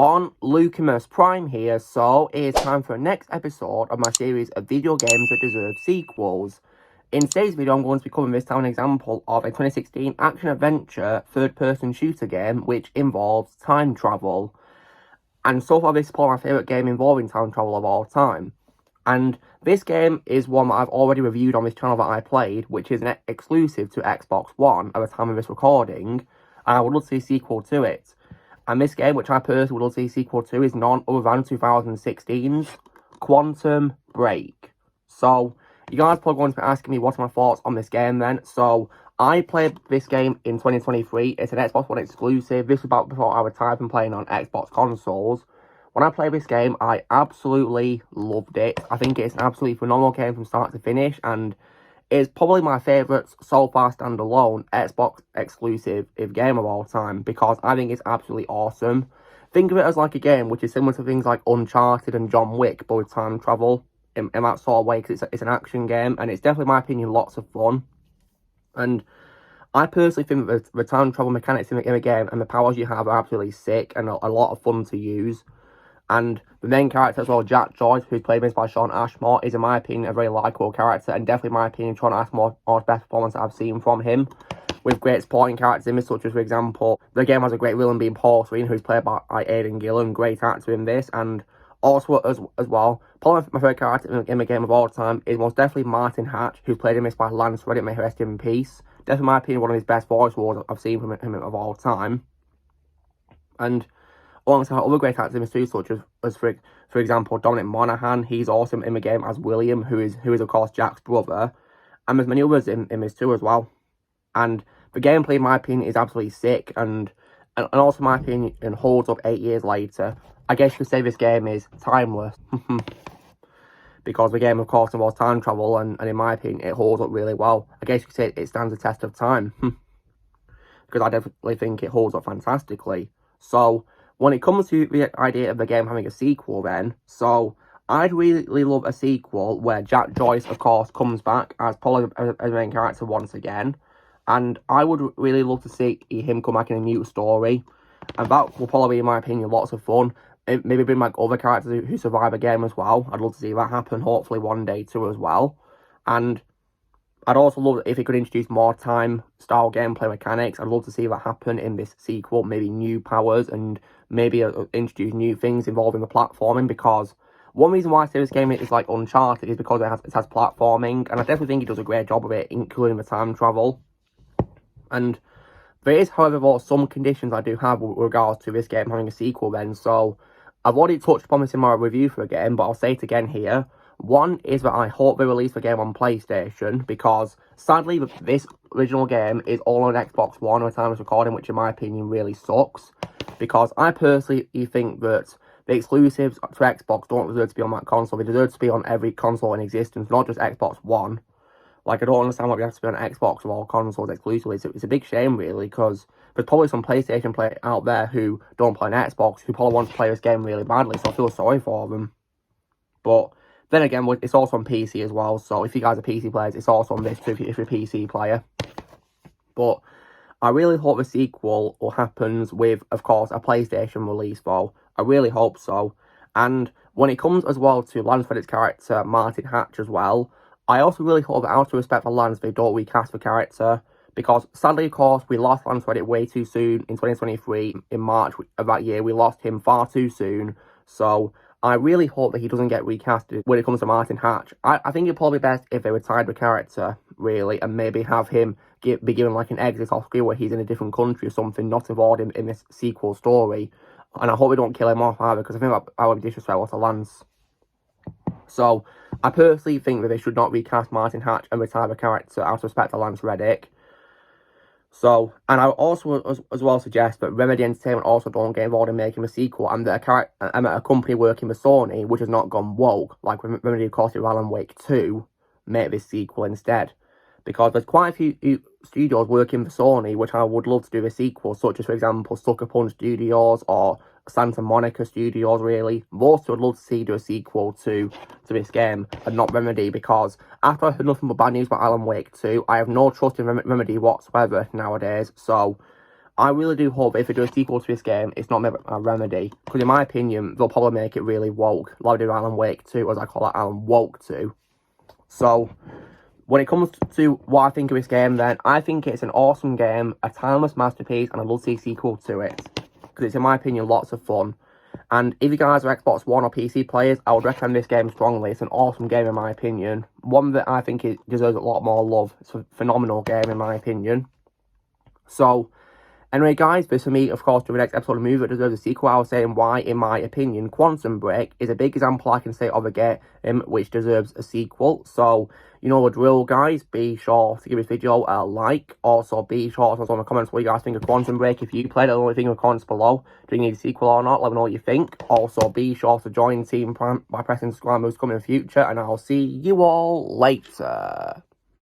everyone, Lucimus Prime here, so it is time for the next episode of my series of video games that deserve sequels. In today's video, I'm going to be covering this town example of a 2016 action-adventure third-person shooter game which involves time travel. And so far, this is probably my favourite game involving time travel of all time. And this game is one that I've already reviewed on this channel that I played, which is an exclusive to Xbox One at the time of this recording, and I would love to see a sequel to it. And this game, which I personally would love to see a sequel to, is none other than 2016's Quantum Break. So, you guys are probably going to be asking me what are my thoughts on this game then. So, I played this game in 2023. It's an Xbox One exclusive. This was about before I retired from playing on Xbox consoles. When I played this game, I absolutely loved it. I think it's an absolutely phenomenal game from start to finish, and it's probably my favourite so far standalone Xbox exclusive game of all time, because I think it's absolutely awesome. Think of it as like a game which is similar to things like Uncharted and John Wick, but with time travel in that sort of way, because it's an action game, and it's definitely, in my opinion, lots of fun. And I personally think that the time travel mechanics in the game and the powers you have are absolutely sick and a lot of fun to use. And the main character as well, Jack Joyce, who's played by Shawn Ashmore, is, in my opinion, a very likeable character, and definitely, in my opinion, Shawn Ashmore's best performance that I've seen from him, with great supporting characters in this, such as, for example, the game has a great villain being Paul Serene, who's played by Aidan Gillen, great actor in this, and also, as well, probably my favourite character in the game of all time is most definitely Martin Hatch, who's played in this by Lance Reddick, may he rest in peace. Definitely, in my opinion, one of his best voice roles I've seen from him of all time. And alongside other great actors in this too, such as for example, Dominic Monaghan. He's awesome in the game as William, who is of course Jack's brother, and there's many others in this too as well. And the gameplay, in my opinion, is absolutely sick, and also, in my opinion, it holds up 8 years later. I guess you could say this game is timeless, because the game, of course, involves time travel, and in my opinion, it holds up really well. I guess you could say it stands the test of time, because I definitely think it holds up fantastically. So, when it comes to the idea of the game having a sequel then, so I'd really love a sequel where Jack Joyce, of course, comes back as probably a main character once again. And I would really love to see him come back in a new story. And that will probably be, in my opinion, lots of fun. Maybe bring back other characters who survive a game as well. I'd love to see that happen, hopefully one day too as well. And I'd also love it if it could introduce more time-style gameplay mechanics. I'd love to see that happen in this sequel. Maybe new powers and maybe introduce new things involving the platforming. Because one reason why I say this game is like Uncharted is because it has platforming. And I definitely think it does a great job of it, including the time travel. And there is, however, some conditions I do have with regards to this game having a sequel then. So I've already touched upon this in my review for the game, but I'll say it again here. One is that I hope they release the game on PlayStation, because sadly this original game is all on Xbox One at the time of recording, which in my opinion really sucks. Because I personally think that the exclusives to Xbox don't deserve to be on that console. They deserve to be on every console in existence, not just Xbox One. Like, I don't understand why we have to be on Xbox of all consoles exclusively. It's a big shame, really, because there's probably some PlayStation players out there who don't play on Xbox, who probably want to play this game really badly, so I feel sorry for them. But then again, it's also on PC as well, so if you guys are PC players, it's also on this too if you're a PC player. But I really hope the sequel will happen with, of course, a PlayStation release, though. I really hope so. And when it comes as well to Lance Reddick's character, Martin Hatch, as well, I also really hope that out of respect for Lance, they don't recast the character, because sadly, of course, we lost Lance Reddick way too soon in 2023. In March of that year, we lost him far too soon, so I really hope that he doesn't get recasted when it comes to Martin Hatch. I think it'd probably be best if they retired the character, really, and maybe have him be given like an exit off screen where he's in a different country or something, not involved in this sequel story. And I hope they don't kill him off either, because I think that would be disrespectful to Lance. So, I personally think that they should not recast Martin Hatch and retire the character out of respect to Lance Reddick. So, and I also as well suggest that Remedy Entertainment also don't get involved in making a sequel, and that a company working with Sony, which has not gone woke, like Remedy, of course, with Alan Wake 2, make this sequel instead. Because there's quite a few studios working for Sony, which I would love to do a sequel, such as, for example, Sucker Punch Studios or Santa Monica Studios, really. Most would love to see do a sequel to this game, and not Remedy, because after I heard nothing but bad news about Alan Wake 2, I have no trust in Remedy whatsoever nowadays. So I really do hope if they do a sequel to this game, it's not made by Remedy. Because in my opinion, they'll probably make it really woke. Like they did Alan Wake 2, as I call it, Alan Woke 2. So, when it comes to what I think of this game then, I think it's an awesome game, a timeless masterpiece, and I'd love to see a sequel to it. Because it's, in my opinion, lots of fun. And if you guys are Xbox One or PC players, I would recommend this game strongly. It's an awesome game in my opinion. One that I think it deserves a lot more love. It's a phenomenal game in my opinion. So, anyway guys, this for me, of course, to the next episode of Movie That Deserves a Sequel. I was saying why, in my opinion, Quantum Break is a big example I can say of a game which deserves a sequel. So, you know the drill, guys. Be sure to give this video a like. Also, be sure to tell me in the comments what you guys think of Quantum Break. If you played it, let me think in the comments below. Do you need a sequel or not? Let me know what you think. Also, be sure to join Team Prime by pressing subscribe. Moves coming in the future, and I'll see you all later.